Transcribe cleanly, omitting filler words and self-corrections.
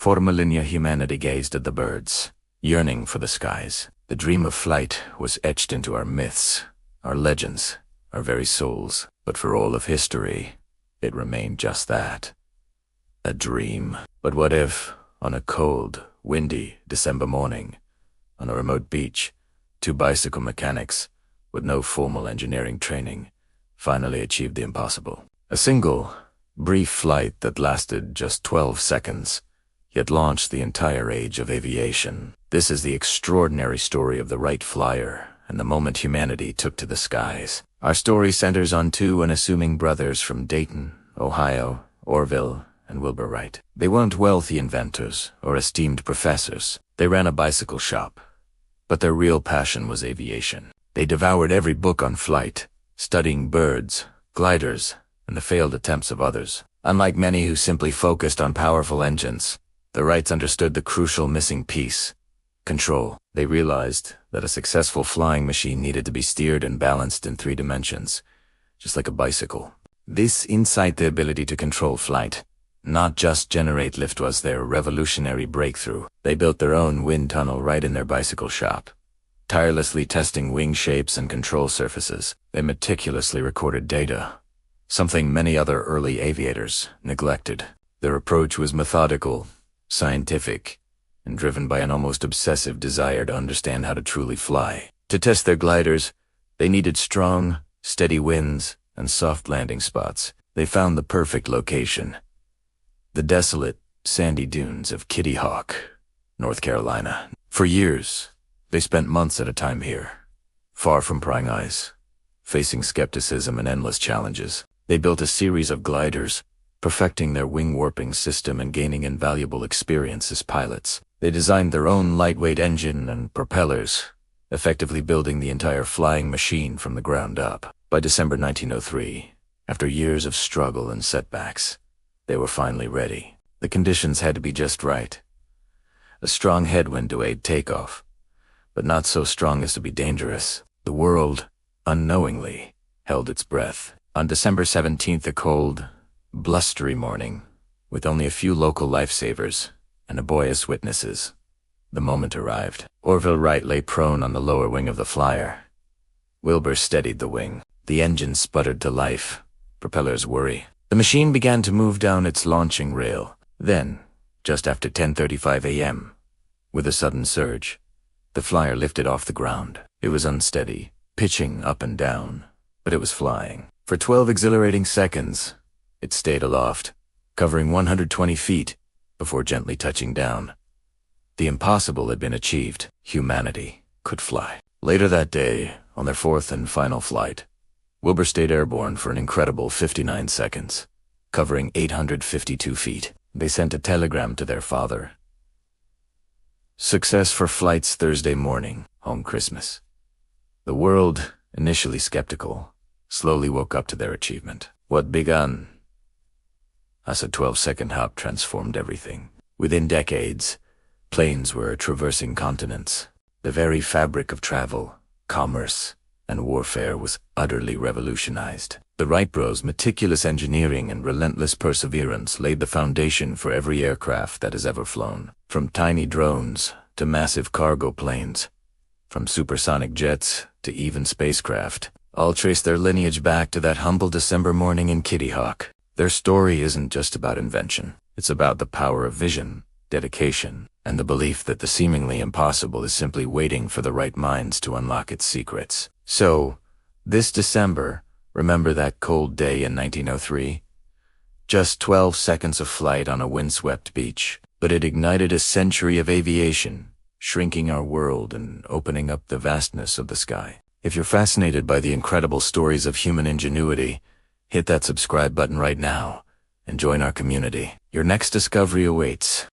For millennia humanity gazed at the birds, yearning for the skies. The dream of flight was etched into our myths, our legends, our very souls. But for all of history, it remained just that. A dream. But what if, on a cold, windy December morning, on a remote beach, two bicycle mechanics, with no formal engineering training, finally achieved the impossible? A single, brief flight that lasted just 12 seconds, yet launched the entire age of aviation. This is the extraordinary story of the Wright Flyer and the moment humanity took to the skies. Our story centers on two unassuming brothers from Dayton, Ohio, Orville and Wilbur Wright. They weren't wealthy inventors or esteemed professors. They ran a bicycle shop, but their real passion was aviation. They devoured every book on flight, studying birds, gliders, and the failed attempts of others. Unlike many who simply focused on powerful engines, the Wrights understood the crucial missing piece: control. They realized that a successful flying machine needed to be steered and balanced in 3 dimensions, just like a bicycle. This insight, the ability to control flight, not just generate lift, was their revolutionary breakthrough. They built their own wind tunnel right in their bicycle shop, tirelessly testing wing shapes and control surfaces. They meticulously recorded data, something many other early aviators neglected. Their approach was methodical, scientific, and driven by an almost obsessive desire to understand how to truly fly. To test their gliders, they needed strong, steady winds and soft landing spots. They found the perfect location: the desolate, sandy dunes of Kitty Hawk, North Carolina. For years, they spent months at a time here, far from prying eyes, facing skepticism and endless challenges. They built a series of gliders, perfecting their wing warping system and gaining invaluable experience as pilots. They designed their own lightweight engine and propellers, effectively building the entire flying machine from the ground up. By December 1903, after years of struggle and setbacks, they were finally ready. The conditions had to be just right. A strong headwind to aid takeoff, but not so strong as to be dangerous. The world, unknowingly, held its breath. On December 17th, a cold, blustery morning, with only a few local lifesavers and a boy as witnesses, the moment arrived. Orville Wright lay prone on the lower wing of the Flyer. Wilbur steadied the wing. The engine sputtered to life, propellers whirry. The machine began to move down its launching rail. Then, just after 10:35 a.m., with a sudden surge, the Flyer lifted off the ground. It was unsteady, pitching up and down, but it was flying. For 12 exhilarating seconds, it stayed aloft, covering 120 feet before gently touching down. The impossible had been achieved. Humanity could fly. Later that day, on their 4th and final flight, Wilbur stayed airborne for an incredible 59 seconds, covering 852 feet. They sent a telegram to their father: "Success for flights Thursday morning, home Christmas." The world, initially skeptical, slowly woke up to their achievement. What began as a 12-second hop transformed everything. Within decades, planes were traversing continents. The very fabric of travel, commerce, and warfare was utterly revolutionized. The Wright Bros' meticulous engineering and relentless perseverance laid the foundation for every aircraft that has ever flown. From tiny drones to massive cargo planes, from supersonic jets to even spacecraft, all trace their lineage back to that humble December morning in Kitty Hawk. Their story isn't just about invention. It's about the power of vision, dedication, and the belief that the seemingly impossible is simply waiting for the right minds to unlock its secrets. So, this December, remember that cold day in 1903? Just 12 seconds of flight on a windswept beach, but it ignited a century of aviation, shrinking our world and opening up the vastness of the sky. If you're fascinated by the incredible stories of human ingenuity, hit that subscribe button right now and join our community. Your next discovery awaits.